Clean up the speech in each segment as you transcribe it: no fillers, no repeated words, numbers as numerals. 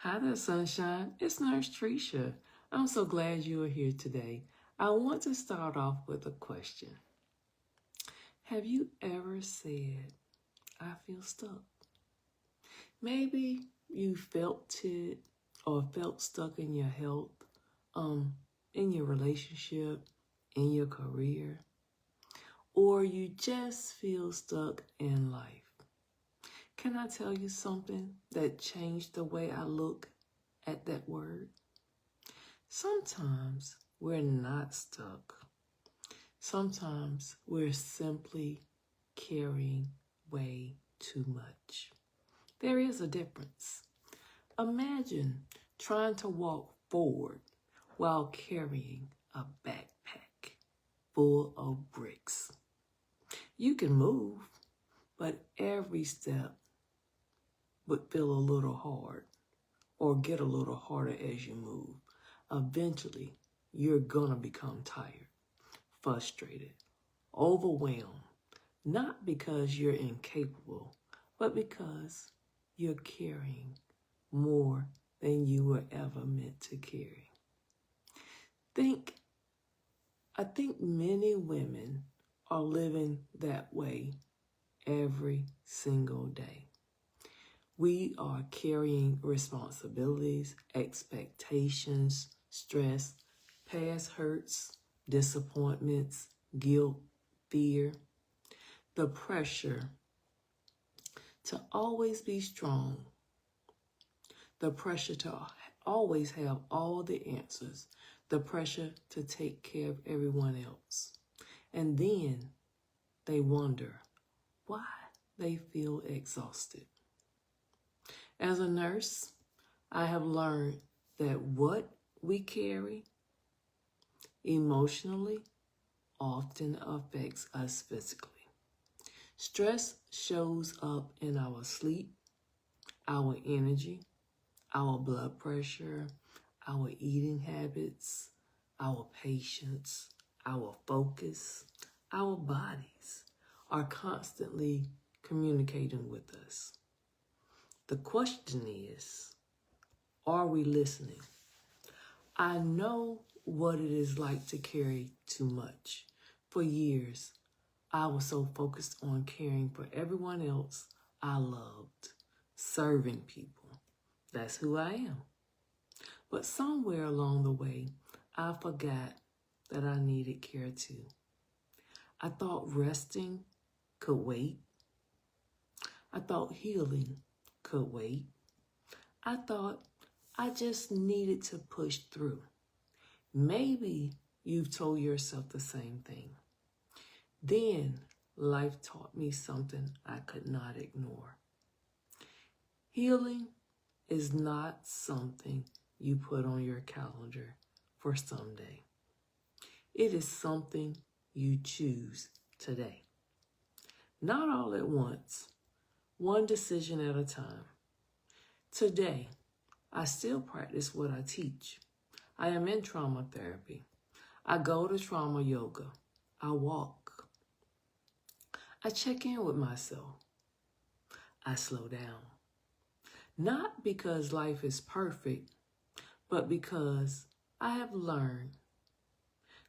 Hi there, sunshine. It's Nurse Tricia. I'm so glad you are here today. I want to start off with a question. Have you ever said, I feel stuck? Maybe you felt it or felt stuck in your health, in your relationship, in your career, or you just feel stuck in life. Can I tell you something that changed the way I look at that word? Sometimes we're not stuck. Sometimes we're simply carrying way too much. There is a difference. Imagine trying to walk forward while carrying a backpack full of bricks. You can move, but every step would feel a little hard or get a little harder as you move. Eventually, you're gonna become tired, frustrated, overwhelmed, not because you're incapable, but because you're carrying more than you were ever meant to carry. I think many women are living that way every single day. We are carrying responsibilities, expectations, stress, past hurts, disappointments, guilt, fear, the pressure to always be strong, the pressure to always have all the answers, the pressure to take care of everyone else. And then they wonder why they feel exhausted. As a nurse, I have learned that what we carry emotionally often affects us physically. Stress shows up in our sleep, our energy, our blood pressure, our eating habits, our patience, our focus. Our bodies are constantly communicating with us. The question is, are we listening? I know what it is like to carry too much. For years, I was so focused on caring for everyone else I loved, serving people. That's who I am. But somewhere along the way, I forgot that I needed care too. I thought resting could wait. I thought healing could wait. I thought I just needed to push through. Maybe you've told yourself the same thing. Then life taught me something I could not ignore. Healing is not something you put on your calendar for someday. It is something you choose today. Not all at once, one decision at a time. Today, I still practice what I teach. I am in trauma therapy. I go to trauma yoga. I walk. I check in with myself. I slow down. Not because life is perfect, but because I have learned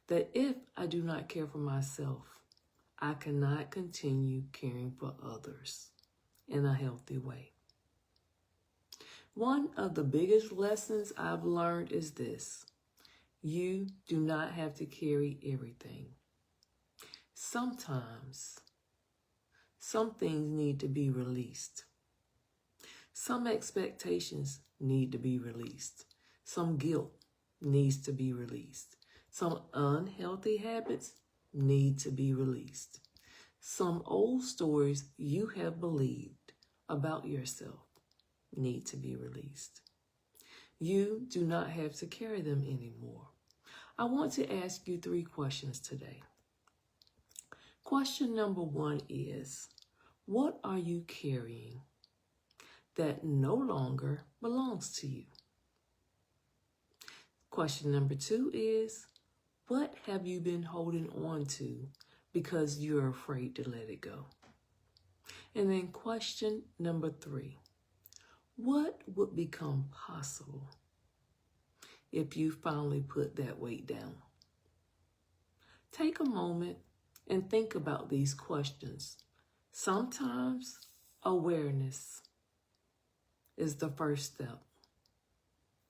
that if I do not care for myself, I cannot continue caring for others in a healthy way. One of the biggest lessons I've learned is this: you do not have to carry everything. Sometimes, some things need to be released. Some expectations need to be released. Some guilt needs to be released. Some unhealthy habits need to be released. Some old stories you have believed about yourself need to be released. You do not have to carry them anymore. I want to ask you 3 questions today. Question number 1 is, what are you carrying that no longer belongs to you? Question number 2 is, what have you been holding on to because you're afraid to let it go? And then question number 3, What would become possible if you finally put that weight down? Take a moment and think about these questions. Sometimes awareness is the first step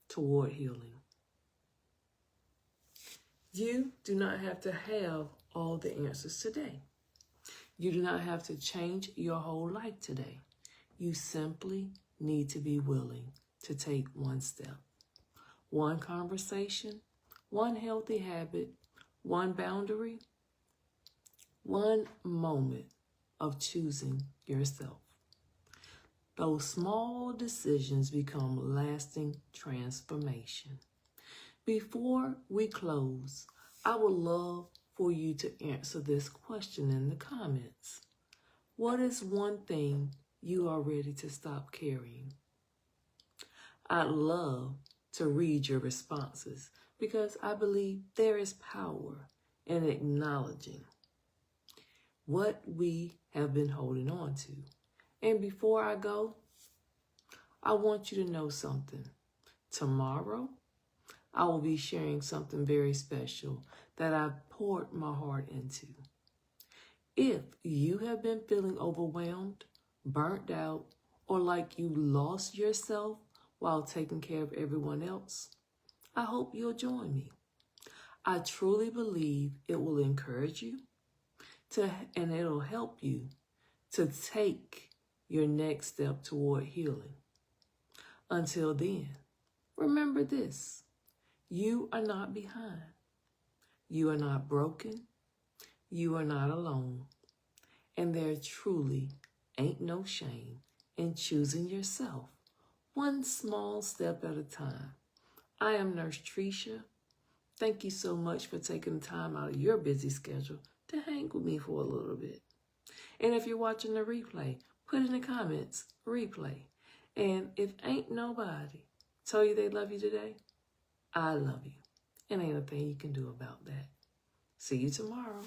toward healing. You do not have to have all the answers today. You do not have to change your whole life today. You simply need to be willing to take one step, one conversation, one healthy habit, one boundary, one moment of choosing yourself. Those small decisions become lasting transformation. Before we close, I would love for you to answer this question in the comments. What is one thing you are ready to stop carrying? I'd love to read your responses because I believe there is power in acknowledging what we have been holding on to. And before I go, I want you to know something. Tomorrow, I will be sharing something very special that I've poured my heart into. If you have been feeling overwhelmed, burnt out, or like you lost yourself while taking care of everyone else, I hope you'll join me. I truly believe it will encourage you and it'll help you to take your next step toward healing. Until then, remember this. You are not behind. You are not broken. You are not alone. And there truly ain't no shame in choosing yourself, one small step at a time. I am Nurse Tricia. Thank you so much for taking time out of your busy schedule to hang with me for a little bit. And if you're watching the replay, put in the comments, replay. And if ain't nobody tell you they love you today, I love you. And ain't a thing you can do about that. See you tomorrow.